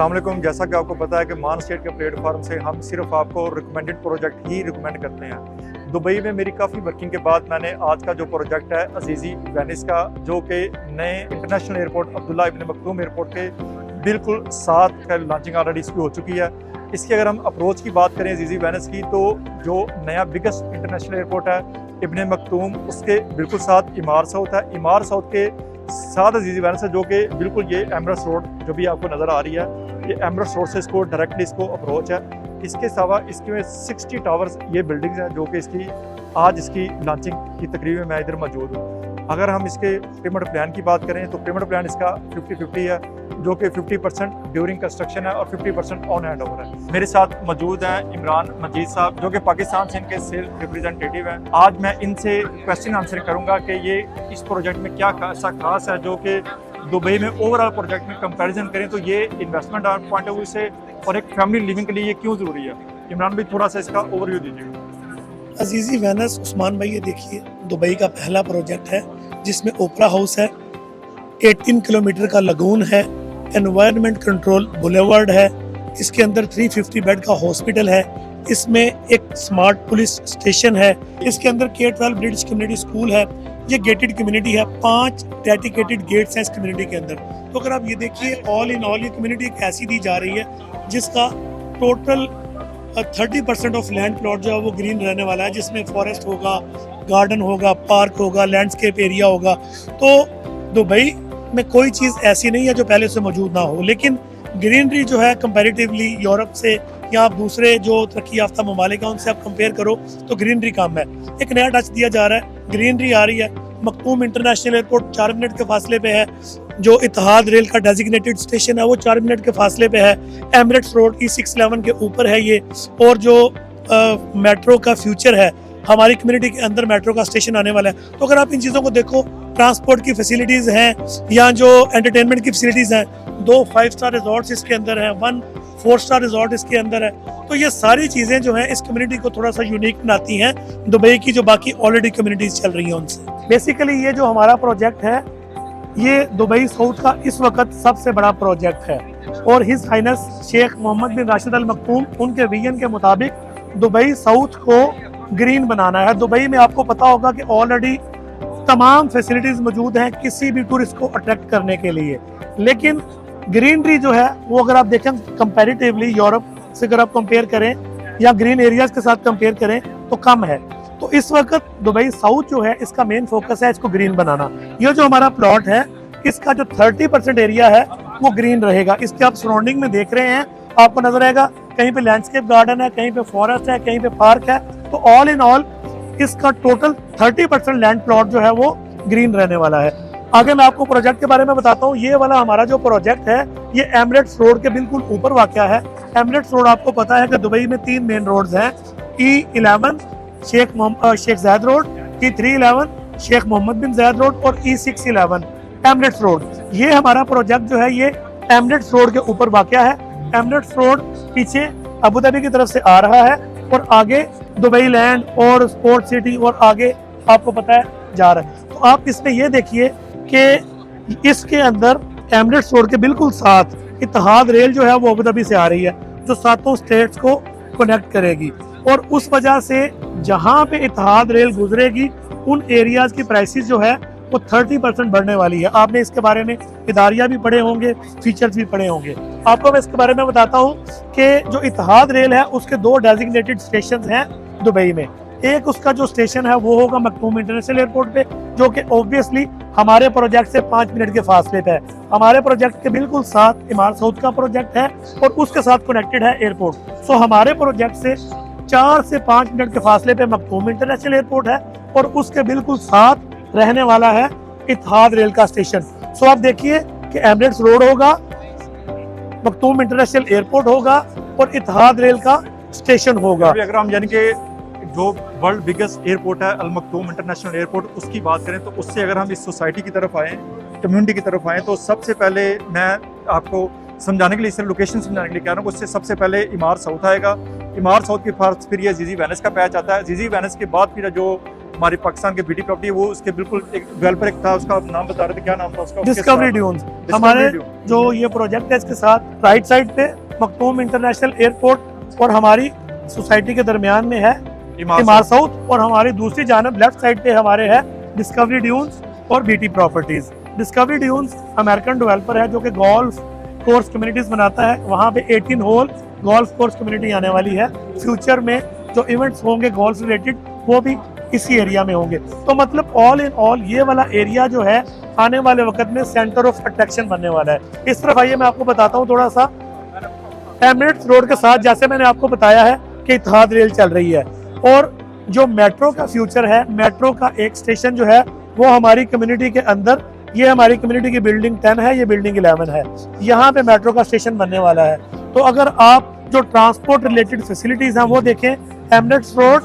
अस्सलाम वालेकुम। जैसा कि आपको पता है कि मान स्टेट के प्लेटफॉर्म से हम सिर्फ आपको रिकमेंडेड प्रोजेक्ट ही रिकमेंड करते हैं। दुबई में मेरी काफ़ी वर्किंग के बाद मैंने आज का जो प्रोजेक्ट है अजीज़ी वेनिस का, जो कि नए इंटरनेशनल एयरपोर्ट अब्दुल्ला इब्न मखदूम एयरपोर्ट के बिल्कुल साथ का लॉन्चिंग ऑलरेडी इसकी हो चुकी है। इसकी अगर हम अप्रोच की बात करें अजीज़ी वेनिस की, तो जो नया बिगेस्ट इंटरनेशनल एयरपोर्ट है इब्न मखदूम, उसके बिल्कुल साथ इमार साउथ है। इमार साउथ के साथ अजीज़ी वेनिस है, जो कि बिल्कुल ये एमरेट्स रोड जो भी आपको नज़र आ रही है, ये एमरेट्स रोड से इसको डायरेक्टली इसको अप्रोच है। इसके अलावा इसके 60 टावर्स ये बिल्डिंग्स हैं जो कि इसकी आज इसकी लॉन्चिंग की तकरीब में मैं इधर मौजूद हूँ। अगर हम इसके पेमेंट प्लान की बात करें तो पेमेंट प्लान इसका 50-50 है, जो कि 50% ड्यूरिंग कंस्ट्रक्शन है और 50% ऑन हैंड ओवर है। मेरे साथ मौजूद हैं इमरान मजीद साहब, जो कि पाकिस्तान से इनके सेल्स रिप्रेजेंटेटिव हैं। आज मैं इनसे क्वेश्चन आंसर करूंगा कि ये इस प्रोजेक्ट में क्या ऐसा खास है जो कि दुबई में ओवरऑल प्रोजेक्ट में कंपैरिजन करें तो ये इन्वेस्टमेंट पॉइंट ऑफ व्यू से और एक फैमिली लिविंग के लिए ये क्यों ज़रूरी है। इमरान भाई थोड़ा सा इसका ओवरव्यू दीजिएगा। अजीज़ी वेनिस उस्मान भाई, ये देखिए दुबई का पहला प्रोजेक्ट है जिसमें ओपरा हाउस है, 18 किलोमीटर का लगून है, एनवायरनमेंट कंट्रोल बुलेवार्ड है, इसके अंदर 350 बेड का हॉस्पिटल है, इसमें एक स्मार्ट पुलिस स्टेशन है, इसके अंदर K-12 ब्रिटिश कम्युनिटी स्कूल है। ये गेटेड कम्युनिटी है, 5 डेडिकेटेड गेट्स हैं इस कम्युनिटी के अंदर। तो अगर आप ये देखिए ऑल इन ऑल ये कम्युनिटी एक ऐसी दी जा रही है जिसका टोटल 30% ऑफ लैंड प्लॉट जो है वो ग्रीन रहने वाला है, जिसमें फॉरेस्ट होगा, गार्डन होगा, पार्क होगा, लैंडस्केप एरिया होगा। तो दुबई में कोई चीज़ ऐसी नहीं है जो पहले से मौजूद ना हो, लेकिन ग्रीनरी जो है कंपैरेटिवली यूरोप से या आप दूसरे जो तरक्की याफ्ता ममालिक हैं उनसे आप कंपेयर करो तो ग्रीनरी कम है। एक नया टच दिया जा रहा है, ग्रीनरी आ रही है। मखदूम इंटरनेशनल एयरपोर्ट 4 मिनट के फासले पे है, जो इत्तेहाद रेल का डेजिग्नेटेड स्टेशन है वो 4 मिनट के फासले पे है। एमिरेट्स रोड E611 के ऊपर है ये, और जो मेट्रो का फ्यूचर है, हमारी कम्युनिटी के अंदर मेट्रो का स्टेशन आने वाला है। तो अगर आप इन चीज़ों को देखो, ट्रांसपोर्ट की फैसिलिटीज़ हैं या जो एंटरटेनमेंट की फैसिलिटीज़ हैं, 2 5 स्टार रिजॉर्ट्स इसके अंदर हैं, 1 4 स्टार रिजॉर्ट इसके अंदर है। तो ये सारी चीज़ें जो हैं इस कम्युनिटी को थोड़ा सा यूनिक बनाती हैं दुबई की जो बाकी ऑलरेडी कम्युनिटीज़ चल रही हैं उनसे। बेसिकली ये जो हमारा प्रोजेक्ट है ये दुबई साउथ का इस वक्त सबसे बड़ा प्रोजेक्ट है, और हिज हाइनेस शेख मोहम्मद बिन राशिद अल मखदूम उनके विजन के मुताबिक दुबई साउथ को ग्रीन बनाना है। दुबई में आपको पता होगा कि ऑलरेडी तमाम फैसिलिटीज़ मौजूद हैं किसी भी टूरिस्ट को अट्रैक्ट करने के लिए, लेकिन ग्रीनरी जो है वो अगर आप देखें कंपैरेटिवली यूरोप से अगर आप कंपेयर करें या ग्रीन एरियाज के साथ कंपेयर करें तो कम है। तो इस वक्त दुबई साउथ जो है इसका मेन फोकस है इसको ग्रीन बनाना। ये जो हमारा प्लॉट है इसका जो 30% एरिया है वो ग्रीन रहेगा। इसके आप सराउंडिंग में देख रहे हैं, आपको नजर आएगा कहीं पे लैंडस्केप गार्डन है, कहीं पे फॉरेस्ट है, कहीं पे पार्क है। तो ऑल इन ऑल इसका टोटल 30% लैंड प्लॉट जो है वो ग्रीन रहने वाला है। आगे मैं आपको प्रोजेक्ट के बारे में बताता हूँ। ये वाला हमारा जो प्रोजेक्ट है ये एमिरेट्स रोड के बिल्कुल ऊपर वाक़या है। एमिरेट्स रोड आपको पता है कि दुबई में 3 मेन रोड्स हैं, E11 शेख जायद रोड, E311 शेख मोहम्मद बिन जायद रोड और E611 एमिरेट्स रोड। ये हमारा प्रोजेक्ट जो है ये एमिरेट्स रोड के ऊपर वाक़या है। एमिरेट्स रोड पीछे अबू धाबी की तरफ से आ रहा है और आगे दुबई लैंड और स्पोर्ट सिटी और आगे आपको पता है जा रहा है। तो आप इसमें ये देखिए कि इसके अंदर एमिरेट्स रोड के बिल्कुल साथ इत्तेहाद रेल जो है वो अबू धाबी से आ रही है, जो 7 स्टेट्स को कनेक्ट करेगी, और उस वजह से जहाँ पे इत्तेहाद रेल गुजरेगी उन एरियाज की प्राइसेस जो है वो 30% बढ़ने वाली है। आपने इसके बारे में इदारिया भी पढ़े होंगे, फीचर्स भी पढ़े होंगे। आपको मैं इसके बारे में बताता हूँ कि जो इत्तेहाद रेल है उसके 2 डेजिग्नेटेड स्टेशन हैं दुबई में। एक उसका जो स्टेशन है वो होगा मखदूम इंटरनेशनल एयरपोर्ट पे, जो कि ऑब्वियसली हमारे प्रोजेक्ट से 5 मिनट के फासले पे है। हमारे प्रोजेक्ट के बिल्कुल साथ इमार साउथ का प्रोजेक्ट है और उसके साथ कनेक्टेड है एयरपोर्ट। सो हमारे प्रोजेक्ट से 4 से 5 मिनट के फासले पे मखदूम इंटरनेशनल एयरपोर्ट है और उसके बिल्कुल साथ रहने वाला है इत्तेहाद रेल का स्टेशन। सो आप देखिए कि एमिरेट्स रोड होगा, मखदूम इंटरनेशनल एयरपोर्ट होगा और इत्तेहाद रेल का स्टेशन होगा। अगर हम यानी कि जो वर्ल्ड बिगेस्ट एयरपोर्ट है अल मखदूम इंटरनेशनल एयरपोर्ट, उसकी बात करें तो उससे अगर हम इस सोसाइटी की तरफ आएँ, कम्युनिटी की तरफ आएँ, तो सबसे पहले मैं आपको समझाने के लिए, सिर्फ लोकेशन समझाने के लिए कह रहा हूँ, उससे सबसे पहले इमार साउथ आएगा। इमार साउथ के पास फिर ये अजीज़ी वेनिस का पैच आता है। अजीज़ी वेनिस के बाद फिर जो हमारी पाकिस्तान के बीटी प्रॉपर्टी, वो उसके बिल्कुल एक डेवलपर एक था, उसका नाम बता रहे थे, क्या नाम था उसका? Discovery dunes. हमारे जो ये प्रोजेक्ट है इसके साथ राइट साइड पे मखदूम इंटरनेशनल एयरपोर्ट और हमारी सोसाइटी के दरमियान में है इमार साउथ, और हमारी दूसरी जानब लेफ्ट साइड पे हमारे है डिस्कवरी ड्यून्स और BT properties. Discovery dunes American developer है जो कि गोल्फ कोर्स कम्युनिटीज बनाता है। वहाँ पे 18 होल गोल्फ कोर्स कम्युनिटी आने वाली है। फ्यूचर में जो इवेंट्स होंगे गोल्फ रिलेटेड वो भी इसी एरिया में होंगे। तो मतलब ऑल इन ऑल ये वाला एरिया जो है आने वाले वक्त में सेंटर ऑफ अट्रैक्शन बनने वाला है। इस तरफ आइए मैं आपको बताता हूँ थोड़ा सा। एमिरेट्स रोड के साथ जैसे मैंने आपको बताया है कि इत्तेहाद रेल चल रही है, और जो मेट्रो का फ्यूचर है, मेट्रो का एक स्टेशन जो है वो हमारी कम्युनिटी के अंदर, ये हमारी कम्युनिटी की बिल्डिंग 10 है, ये बिल्डिंग 11 है, यहाँ पे मेट्रो का स्टेशन बनने वाला है। तो अगर आप जो ट्रांसपोर्ट रिलेटेड फैसिलिटीज हैं वो देखें, एमिरेट्स रोड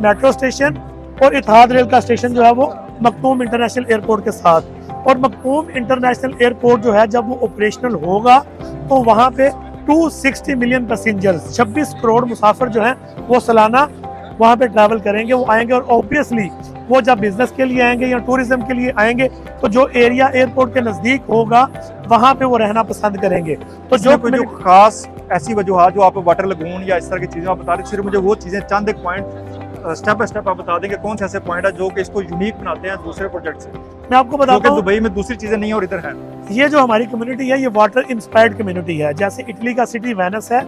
मेट्रो स्टेशन और इत्तेहाद रेल का स्टेशन जो है वो मखदूम इंटरनेशनल एयरपोर्ट के साथ। और मखदूम इंटरनेशनल एयरपोर्ट जो है जब वो ऑपरेशनल होगा तो वहाँ पे 260 मिलियन पैसेंजर्स, 26 करोड़ मुसाफिर जो हैं वो सालाना वहाँ पे ट्रैवल करेंगे, वो आएंगे। और ऑब्वियसली वो जब बिजनेस के लिए आएंगे या टूरिज्म के लिए आएंगे तो जो एरिया एयरपोर्ट के नज़दीक होगा वहाँ पे वो रहना पसंद करेंगे। तो जो खास ऐसी वजूहत जो आप वाटर लगून या इस तरह की चीज़ें आप बता रहे, सिर्फ मुझे वो चीज़ें चंद एक पॉइंट स्टेप बाय स्टेप आप बता देंगे कौन से ऐसे पॉइंट है जो कि इसको यूनिक बनाते हैं दूसरे प्रोजेक्ट से? मैं आपको बताता हूँ, दुबई में दूसरी चीज़ें नहीं है और इधर है। ये जो हमारी कम्युनिटी है ये वाटर इंस्पायर्ड कम्युनिटी है। जैसे इटली का सिटी वेनिस है,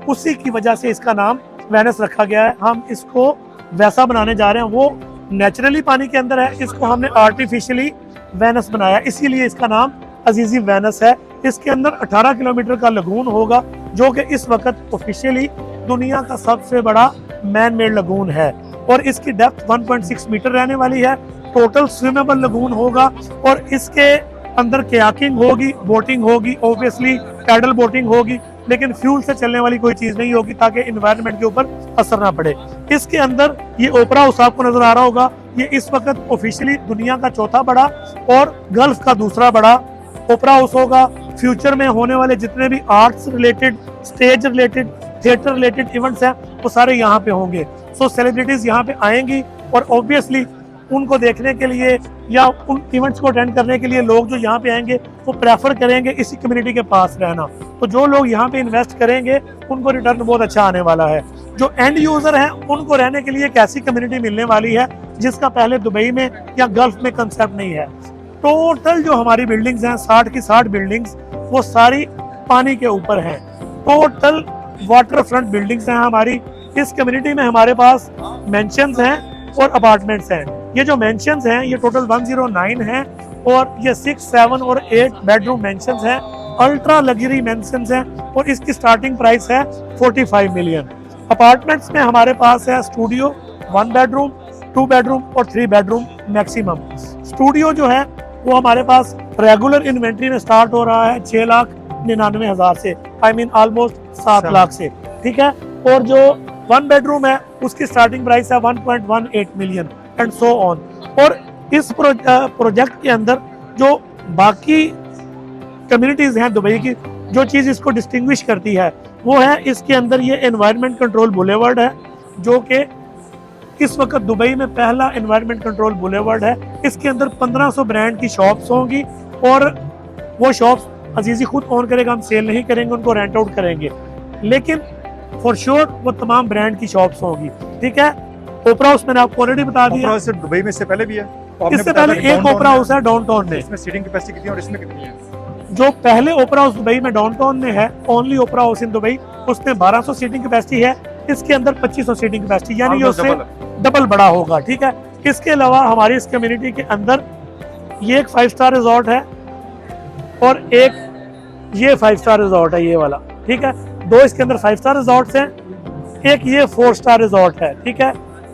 उसी की वजह से इसका नाम वेनिस रखा गया है। हम इसको वैसा बनाने जा रहे हैं, वो नेचुरली पानी के अंदर है, इसको हमने आर्टिफिशियली वेनिस बनाया, इसीलिए इसका नाम अजीजी वेनिस है। इसके अंदर 18 किलोमीटर का लगून होगा जो कि इस वक्त ऑफिशियली दुनिया का सबसे बड़ा मैन मेड लगून है, और इसकी डेप्थ 1.6 मीटर रहने वाली है। टोटल स्विमेबल लगून होगा, और इसके अंदर कयाकिंग होगी, बोटिंग होगी, ऑब्वियसली पैडल बोटिंग होगी, लेकिन फ्यूल से चलने वाली कोई चीज नहीं होगी ताकि एनवायरनमेंट के ऊपर असर ना पड़े। इसके अंदर ये ओपरा हाउस आपको नजर आ रहा होगा, ये इस वक्त ऑफिशियली दुनिया का चौथा बड़ा और गल्फ का दूसरा बड़ा ओपरा हाउस होगा। फ्यूचर में होने वाले जितने भी arts related, stage related, theatre related events हैं वो सारे यहाँ पे होंगे। सो सेलिब्रिटीज यहाँ पे आएंगी, और ऑब्वियसली उनको देखने के लिए या उन इवेंट्स को अटेंड करने के लिए लोग जो यहाँ पे आएंगे वो प्रेफर करेंगे इसी कम्युनिटी के पास रहना। तो जो लोग यहाँ पे इन्वेस्ट करेंगे उनको रिटर्न बहुत अच्छा आने वाला है। जो एंड यूजर हैं उनको रहने के लिए एक ऐसी कम्युनिटी मिलने वाली है जिसका पहले दुबई में या गल्फ में कंसेप्ट नहीं है। टोटल जो हमारी बिल्डिंग्स हैं 60 की 60 बिल्डिंग्स वो सारी पानी के ऊपर हैं। टोटल वाटर फ्रंट बिल्डिंग्स हैं हमारी। इस कम्युनिटी में हमारे पास मेंशंस हैं और अपार्टमेंट्स हैं। ये जो मेंशंस हैं ये टोटल 109 हैं, और ये 6, 7 और 8 बेडरूम मेंशंस हैं, अल्ट्रा लग्जरी मेंशंस हैं, और इसकी स्टार्टिंग प्राइस है 45 मिलियन। अपार्टमेंट्स में हमारे पास है स्टूडियो 1 बेडरूम, 2 बेडरूम और 3 बेडरूम मैक्सिमम। स्टूडियो जो है वो हमारे पास रेगुलर इन्वेंट्री में स्टार्ट हो रहा है 6,99,000 से, आई मीन ऑलमोस्ट 7 लाख से, ठीक है। और जो 1 बेडरूम है उसकी स्टार्टिंग प्राइस है 1.18 मिलियन एंड सो ऑन। और इस प्रोजेक्ट के अंदर जो बाकी कम्युनिटीज हैं दुबई की, जो चीज़ इसको डिस्टिंग्विश करती है वो है इसके अंदर ये एनवायरनमेंट कंट्रोल बुलेवर्ड है, जो कि इस वक्त दुबई में पहला एनवायरनमेंट कंट्रोल बुलेवर्ड है। इसके अंदर 1500 ब्रांड की शॉप्स होंगी, और वो शॉप्स अजीजी खुद ओन करेगा, हम सेल नहीं करेंगे, उनको रेंट आउट करेंगे, लेकिन फॉर श्योर वो तमाम ब्रांड की शॉप्स होंगी, ठीक है। ओपरा हाउस मैंने आपको ऑलरेडी बता दिया, दुबई में इससे पहले भी है, इससे पहले एक ओपरा हाउस है डाउनटाउन में। इसमें सीटिंग कैपेसिटी कितनी है और इसमें कितनी है? जो पहले ओपरा हाउस दुबई में डाउनटाउन में है, only opera house in Dubai, उसमें 1200 सीटिंग कैपेसिटी है, इसके अंदर 2500 सीटिंग कैपेसिटी, यानी ये उससे डबल बड़ा होगा, ठीक है। इसके अलावा हमारी इस कम्युनिटी के अंदर ये एक 5 स्टार रिजॉर्ट है, और एक ये 5 स्टार रिजॉर्ट है, ये वाला, ठीक है। 2 इसके अंदर 5 स्टार रिजॉर्ट्स हैं, एक ये 4 स्टार रिजॉर्ट है, ठीक है।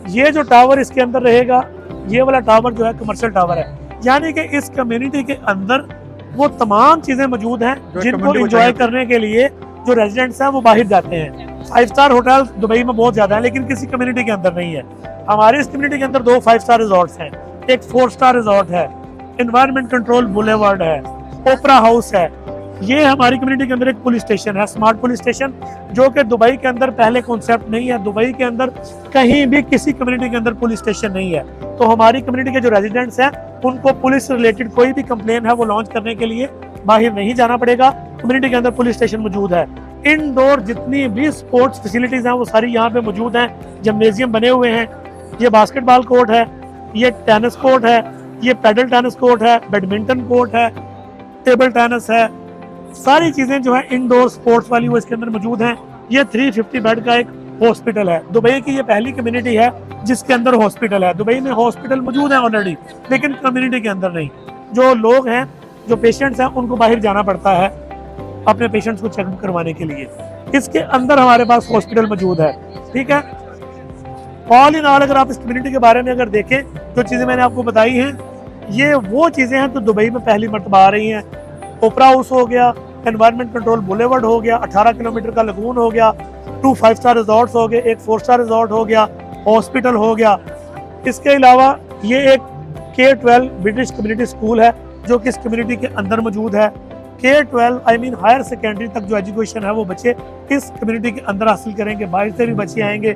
ये जो टावर इसके अंदर रहेगा, ये वाला टावर जो है कमर्शियल टावर है, यानी कि इस कम्युनिटी के अंदर वो तमाम चीजें मौजूद हैं जिनको एंजॉय करने के लिए जो रेजिडेंट्स हैं वो बाहर जाते हैं। 5 स्टार होटल दुबई में बहुत ज्यादा है, लेकिन किसी कम्युनिटी के अंदर नहीं है। हमारे इस कम्युनिटी के अंदर 2 5 स्टार रिजॉर्ट्स हैं, एक 4 स्टार रिजॉर्ट है, एनवायरनमेंट कंट्रोल बुलेवर्ड है, ओपरा हाउस है, ये हमारी कम्युनिटी के अंदर एक पुलिस स्टेशन है, स्मार्ट पुलिस स्टेशन, जो कि दुबई के अंदर पहले कॉन्सेप्ट नहीं है। दुबई के अंदर कहीं भी किसी कम्युनिटी के अंदर पुलिस स्टेशन नहीं है। तो हमारी कम्युनिटी के जो रेजिडेंट्स हैं उनको पुलिस रिलेटेड कोई भी कंप्लेन है वो लॉन्च करने के लिए बाहर नहीं जाना पड़ेगा। कम्युनिटी के अंदर पुलिस स्टेशन मौजूद है। इनडोर जितनी भी स्पोर्ट्स फैसिलिटीज हैं वो सारी यहाँ पे मौजूद हैं। जिम्नेजियम बने हुए हैं, ये बास्केटबॉल कोर्ट है, ये टेनिस कोर्ट है, ये पैडल टेनिस कोर्ट है, बैडमिंटन कोर्ट है, टेबल टेनिस है। सारी चीजें जो है इंडोर स्पोर्ट्स वाली वो इसके अंदर मौजूद हैं। ये 350 बेड का एक हॉस्पिटल है। दुबई की ये पहली कम्युनिटी है जिसके अंदर हॉस्पिटल है। दुबई में हॉस्पिटल मौजूद है ऑलरेडी, लेकिन कम्युनिटी के अंदर नहीं। जो लोग हैं, जो पेशेंट्स हैं, उनको बाहर जाना पड़ता है अपने पेशेंट्स को चेकअप करवाने के लिए। इसके अंदर हमारे पास हॉस्पिटल मौजूद है। ठीक है, ऑल इन ऑल अगर आप इस कम्युनिटी के बारे में अगर देखें, जो चीजें मैंने आपको बताई हैं, ये वो चीजें हैं तो दुबई में पहली मर्तबा आ रही हैं। ओपरा हाउस हो गया, एनवायरनमेंट कंट्रोल बुलेवर्ड हो गया, 18 किलोमीटर का लगून हो गया, 2 5 स्टार रिजॉर्ट्स हो गए, एक 4 स्टार रिजॉर्ट हो गया, हॉस्पिटल हो गया। इसके अलावा ये एक K-12 ब्रिटिश कम्युनिटी स्कूल है जो कि इस कम्युनिटी के अंदर मौजूद है। K-12 I mean higher secondary तक जो एजुकेशन है वो बच्चे इस कम्युनिटी के अंदर हासिल करेंगे। बाहर से भी बच्चे आएंगे।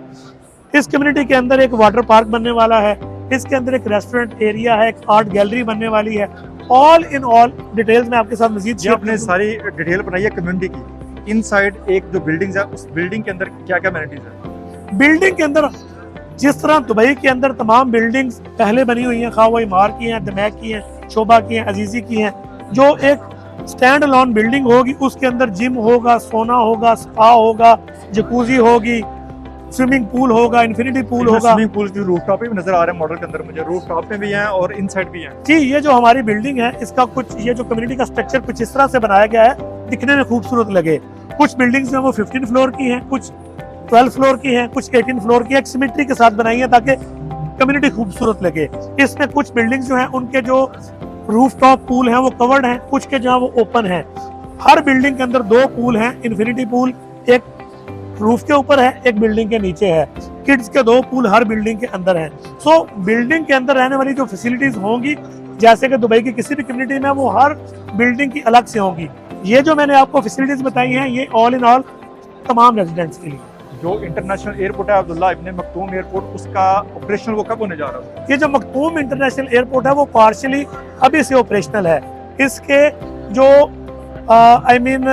इस कम्युनिटी के अंदर एक वाटर पार्क बनने वाला है। इसके अंदर एक रेस्टोरेंट एरिया है, एक आर्ट गैलरी बनने वाली है। ऑल इन ऑल डिटेल्स में आपके साथ मजीद जी आपने सारी डिटेल बनाई है कम्युनिटी की। इनसाइड एक जो बिल्डिंग्स है, उस बिल्डिंग के अंदर क्या क्या एमेनिटीज है? बिल्डिंग के अंदर जिस तरह दुबई के अंदर तमाम बिल्डिंग्स पहले बनी हुई हैं, खा वो इमार की हैं, दमैक की हैं, शोभा की हैं, अजीजी की हैं, जो एक स्टैंड अलोन बिल्डिंग होगी, उसके अंदर जिम होगा, सोना होगा, स्पा होगा, जकूजी होगी, स्विमिंग पूल होगा, इन्फिनिटी पूल होगा। स्विमिंग पूल जो रूफटॉप पे भी नजर आ रहे हैं मॉडल के अंदर, मुझे रूफटॉप पे भी हैं और इनसाइड भी हैं। जी, ये जो हमारी बिल्डिंग है इसका कुछ, ये जो कम्युनिटी का स्ट्रक्चर कुछ इस तरह से बनाया गया है दिखने में खूबसूरत लगे। कुछ बिल्डिंग्स हैं वो 15 फ्लोर की हैं, कुछ 12 फ्लोर की हैं, कुछ 18 फ्लोर की, एक सिमेट्री के साथ बनाई है ताकि कम्युनिटी खूबसूरत लगे। इसमें कुछ बिल्डिंग्स जो हैं उनके जो रूफटॉप पूल हैं वो कवर्ड हैं, कुछ के जो वो ओपन हैं। हर बिल्डिंग के अंदर 2 पूल हैं, इन्फिनिटी पूल एक रूफ के ऊपर है, एक बिल्डिंग के नीचे है। किड्स के 2 पूल हर बिल्डिंग के अंदर हैं। सो बिल्डिंग के अंदर रहने वाली जो फैसिलिटीज होंगी, जैसे कि दुबई की किसी भी कम्युनिटी में, वो हर बिल्डिंग की अलग से होंगी। ये जो मैंने आपको फैसिलिटीज बताई हैं ये ऑल इन ऑल तमाम रेजिडेंट्स के लिए। जो इंटरनेशनल एयरपोर्ट है अब्दुल्ला इब्न मखतूम एयरपोर्ट, उसका ऑपरेशनल वो कब होने जा रहा है? ये जो मखतूम इंटरनेशनल एयरपोर्ट है वो पार्शियली अभी से ऑपरेशनल है। इसके जो आई मीन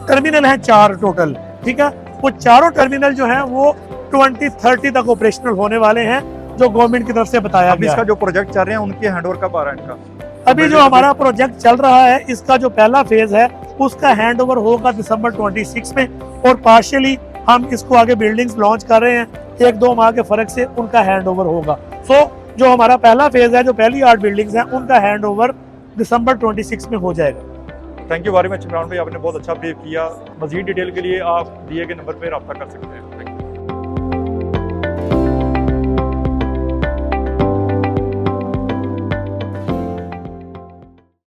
टर्मिनल हैं 4 टोटल, ठीक है, वो चारों टर्मिनल जो हैं वो 2030 तक ऑपरेशनल होने वाले हैं, जो गवर्नमेंट की तरफ से बताया गया। इसका जो प्रोजेक्ट चल रहे हैं उनके हैंडओवर कब आ रहा है इनका? अभी जो हमारा प्रोजेक्ट चल रहा है इसका जो पहला फेज है उसका हैंडओवर होगा दिसंबर 26 में, और पार्शियली हम इसको आगे बिल्डिंग्स लॉन्च कर रहे हैं, 1-2 माह के फर्क से उनका हैंडओवर होगा। सो जो हमारा पहला फेज है, जो पहली 8 बिल्डिंग्स हैं, उनका हैंडओवर दिसंबर 26 में हो जाएगा। Thank you very much Imran भाई, आपने बहुत अच्छा ब्रीफ किया। मजीद डिटेल के लिए आप दिए गए नंबर पर रब्ता कर सकते हैं।